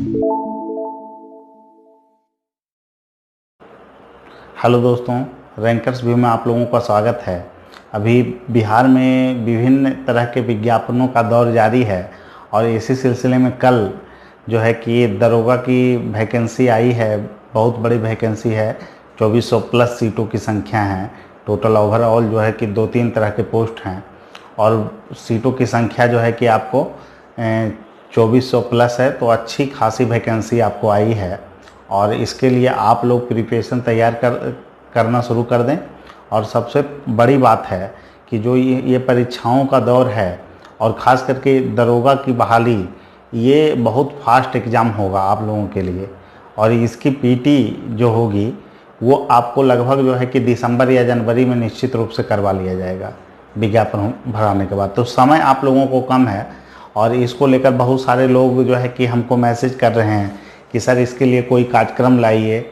Hello दोस्तों, rankers view में आप लोगों का स्वागत है। अभी बिहार में विभिन्न तरह के विज्ञापनों का दौर जारी है और इसी सिलसिले में कल जो है कि दरोगा की वैकेंसी आई है। बहुत बड़ी वैकेंसी है, 2400 प्लस सीटों की संख्या है। टोटल ओवरऑल जो है कि 2-3 तरह के पोस्ट हैं और सीटों की संख्या जो है कि आपको 2400 प्लस है, तो अच्छी खासी वैकेंसी आपको आई है। और इसके लिए आप लोग प्रिपरेशन तैयार करना शुरू कर दें। और सबसे बड़ी बात है कि जो ये परीक्षाओं का दौर है और ख़ास करके दरोगा की बहाली, ये बहुत फास्ट एग्ज़ाम होगा आप लोगों के लिए। और इसकी पीटी जो होगी वो आपको लगभग जो है कि दिसंबर या जनवरी में निश्चित रूप से करवा लिया जाएगा विज्ञापन भराने के बाद। तो समय आप लोगों को कम है और इसको लेकर बहुत सारे लोग जो है कि हमको मैसेज कर रहे हैं कि सर इसके लिए कोई कार्यक्रम लाइए,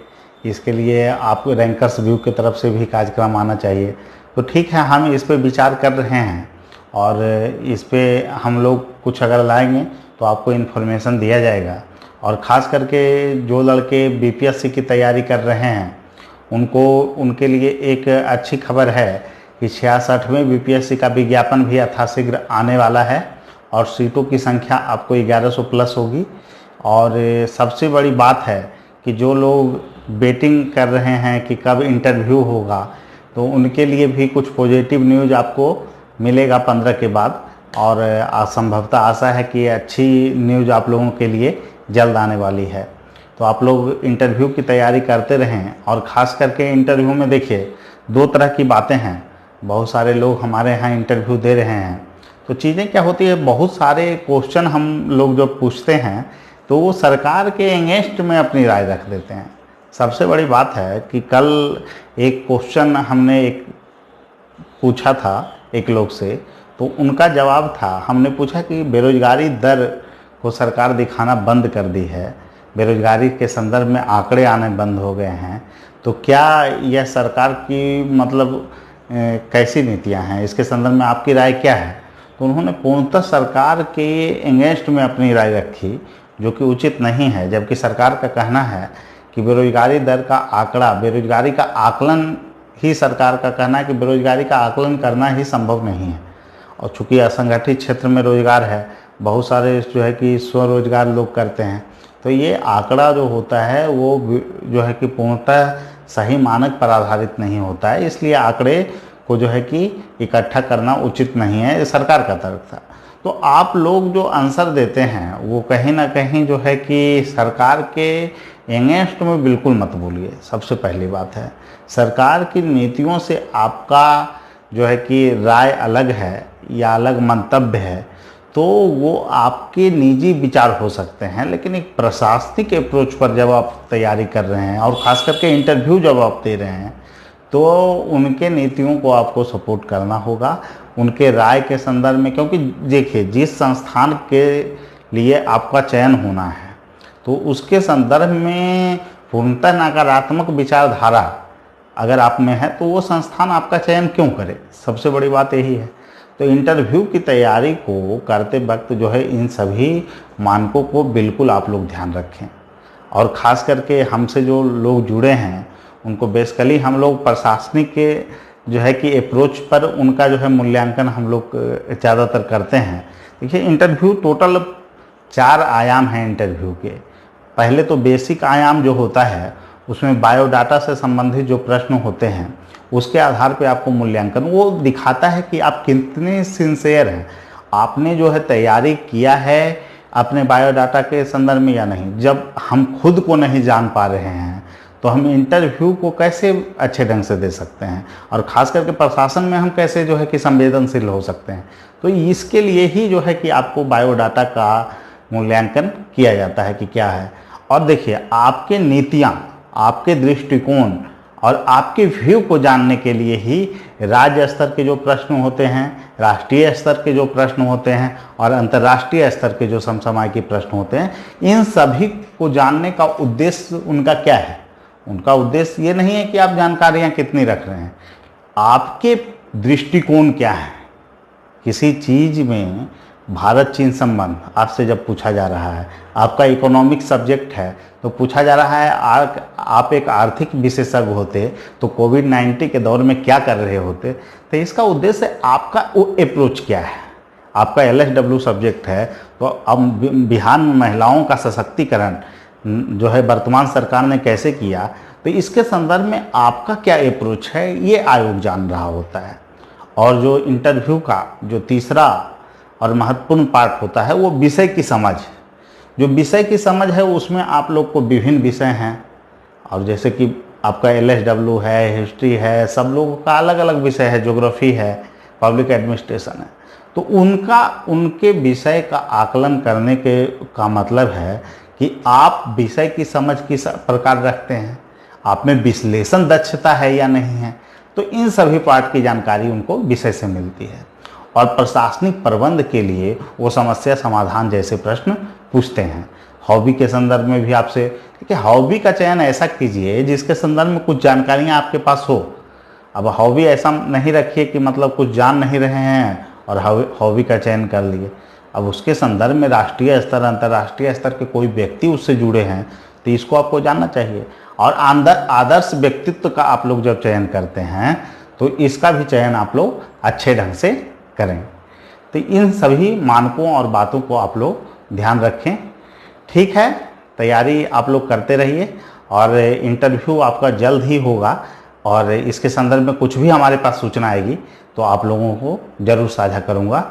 इसके लिए आप रैंकर्स व्यू की तरफ से भी कार्यक्रम आना चाहिए। तो ठीक है, हम इस पे विचार कर रहे हैं और इस पे हम लोग कुछ अगर लाएंगे तो आपको इन्फॉर्मेशन दिया जाएगा। और ख़ास करके जो लड़के बीपीएससी की तैयारी कर रहे हैं उनके लिए एक अच्छी खबर है कि 66वें बीपीएससी का विज्ञापन भी यथाशीघ्र आने वाला है और सीटों की संख्या आपको 1100 प्लस होगी। और सबसे बड़ी बात है कि जो लोग वेटिंग कर रहे हैं कि कब इंटरव्यू होगा, तो उनके लिए भी कुछ पॉजिटिव न्यूज़ आपको मिलेगा 15 के बाद। और संभवतः आशा है कि अच्छी न्यूज़ आप लोगों के लिए जल्द आने वाली है। तो आप लोग इंटरव्यू की तैयारी करते रहें। और ख़ास करके इंटरव्यू में देखिए 2 तरह की बातें हैं। बहुत सारे लोग हमारे यहाँ इंटरव्यू दे रहे हैं, तो चीज़ें क्या होती है, बहुत सारे क्वेश्चन हम लोग जो पूछते हैं तो वो सरकार के अगेंस्ट में अपनी राय रख देते हैं। सबसे बड़ी बात है कि कल एक क्वेश्चन हमने एक पूछा था एक लोग से, तो उनका जवाब था, हमने पूछा कि बेरोजगारी दर को सरकार दिखाना बंद कर दी है, बेरोजगारी के संदर्भ में आंकड़े आने बंद हो गए हैं, तो क्या यह सरकार की मतलब कैसी नीतियां हैं, इसके संदर्भ में आपकी राय क्या है। तो उन्होंने पूर्णतः सरकार के अगेंस्ट में अपनी राय रखी, जो कि उचित नहीं है। जबकि सरकार का कहना है कि बेरोजगारी दर का आंकड़ा, बेरोजगारी का आकलन ही, सरकार का कहना है कि बेरोजगारी का आकलन करना ही संभव नहीं है। और चूँकि असंगठित क्षेत्र में रोजगार है, बहुत सारे जो है कि स्वरोजगार लोग करते हैं, तो ये आंकड़ा जो होता है वो जो है कि पूर्णतः सही मानक पर आधारित नहीं होता है। इसलिए आंकड़े को जो है कि इकट्ठा करना उचित नहीं है, ये सरकार का तर्क था। तो आप लोग जो आंसर देते हैं वो कहीं ना कहीं जो है कि सरकार के अगेंस्ट में बिल्कुल मत बोलिए। सबसे पहली बात है, सरकार की नीतियों से आपका जो है कि राय अलग है या अलग मंतव्य है, तो वो आपके निजी विचार हो सकते हैं, लेकिन एक प्रशासनिक अप्रोच पर जब आप तैयारी कर रहे हैं और ख़ास करके इंटरव्यू जब आप दे रहे हैं, तो उनके नीतियों को आपको सपोर्ट करना होगा, उनके राय के संदर्भ में। क्योंकि देखिए, जिस संस्थान के लिए आपका चयन होना है तो उसके संदर्भ में पूर्णतः नकारात्मक विचारधारा अगर आप में है तो वो संस्थान आपका चयन क्यों करे। सबसे बड़ी बात यही है। तो इंटरव्यू की तैयारी को करते वक्त जो है इन सभी मानकों को बिल्कुल आप लोग ध्यान रखें। और ख़ास करके हमसे जो लोग जुड़े हैं उनको बेसिकली हम लोग प्रशासनिक के जो है कि अप्रोच पर उनका जो है मूल्यांकन हम लोग ज़्यादातर करते हैं। देखिए, इंटरव्यू टोटल 4 आयाम हैं इंटरव्यू के। पहले तो बेसिक आयाम जो होता है उसमें बायोडाटा से संबंधित जो प्रश्न होते हैं उसके आधार पे आपको मूल्यांकन वो दिखाता है कि आप कितने सिंसियर हैं, आपने जो है तैयारी किया है अपने बायोडाटा के संदर्भ में या नहीं। जब हम खुद को नहीं जान पा रहे हैं तो हम इंटरव्यू को कैसे अच्छे ढंग से दे सकते हैं, और ख़ास करके प्रशासन में हम कैसे जो है कि संवेदनशील हो सकते हैं। तो इसके लिए ही जो है कि आपको बायोडाटा का मूल्यांकन किया जाता है कि क्या है। और देखिए, आपके नीतियाँ, आपके दृष्टिकोण और आपके व्यू को जानने के लिए ही राज्य स्तर के जो प्रश्न होते हैं, राष्ट्रीय स्तर के जो प्रश्न होते हैं और अंतर्राष्ट्रीय स्तर के जो समसामयिक प्रश्न होते हैं, इन सभी को जानने का उद्देश्य उनका क्या है। उनका उद्देश्य ये नहीं है कि आप जानकारियाँ कितनी रख रहे हैं, आपके दृष्टिकोण क्या है। किसी चीज़ में भारत चीन संबंध आपसे जब पूछा जा रहा है, आपका इकोनॉमिक सब्जेक्ट है तो पूछा जा रहा है आप एक आर्थिक विशेषज्ञ होते तो कोविड-19 के दौर में क्या कर रहे होते, तो इसका उद्देश्य आपका अप्रोच क्या है। आपका LSW सब्जेक्ट है तो अब बिहार में महिलाओं का सशक्तिकरण जो है वर्तमान सरकार ने कैसे किया, तो इसके संदर्भ में आपका क्या अप्रोच है ये आयोग जान रहा होता है। और जो इंटरव्यू का जो तीसरा और महत्वपूर्ण पार्ट होता है वो विषय की समझ। जो विषय की समझ है उसमें आप लोग को विभिन्न विषय हैं, और जैसे कि आपका LSW है, हिस्ट्री है, सब लोगों का अलग अलग विषय है, ज्योग्राफी है, पब्लिक एडमिनिस्ट्रेशन है, तो उनके विषय का आकलन करने का मतलब है कि आप विषय की समझ किस प्रकार रखते हैं, आप में विश्लेषण दक्षता है या नहीं है, तो इन सभी पार्ट की जानकारी उनको विषय से मिलती है। और प्रशासनिक प्रबंध के लिए वो समस्या समाधान जैसे प्रश्न पूछते हैं। हॉबी के संदर्भ में भी आपसे, देखिए हॉबी का चयन ऐसा कीजिए जिसके संदर्भ में कुछ जानकारियाँ आपके पास हो। अब हॉबी ऐसा नहीं रखिए कि मतलब कुछ जान नहीं रहे हैं और हॉबी का चयन कर लिए। अब उसके संदर्भ में राष्ट्रीय स्तर अंतर्राष्ट्रीय स्तर के कोई व्यक्ति उससे जुड़े हैं तो इसको आपको जानना चाहिए। और आदर्श व्यक्तित्व का आप लोग जब चयन करते हैं तो इसका भी चयन आप लोग अच्छे ढंग से करें। तो इन सभी मानकों और बातों को आप लोग ध्यान रखें। ठीक है, तैयारी आप लोग करते रहिए और इंटरव्यू आपका जल्द ही होगा, और इसके संदर्भ में कुछ भी हमारे पास सूचना आएगी तो आप लोगों को ज़रूर साझा करूँगा।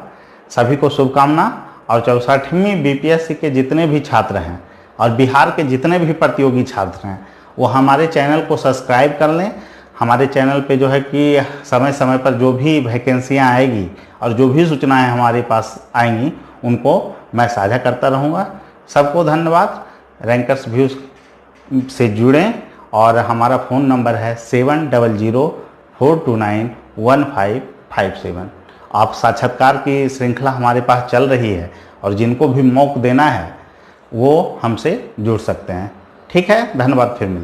सभी को शुभकामना। और 64वीं BPSC के जितने भी छात्र हैं और बिहार के जितने भी प्रतियोगी छात्र हैं वो हमारे चैनल को सब्सक्राइब कर लें। हमारे चैनल पे जो है कि समय समय पर जो भी वैकेंसियाँ आएगी और जो भी सूचनाएं हमारे पास आएंगी उनको मैं साझा करता रहूँगा। सबको धन्यवाद। रैंकर्स व्यूज़ से जुड़ें और हमारा फ़ोन नंबर है 7004291557। आप साक्षात्कार की श्रृंखला हमारे पास चल रही है और जिनको भी मौका देना है वो हमसे जुड़ सकते हैं। ठीक है, धन्यवाद। फिर मिलते हैं।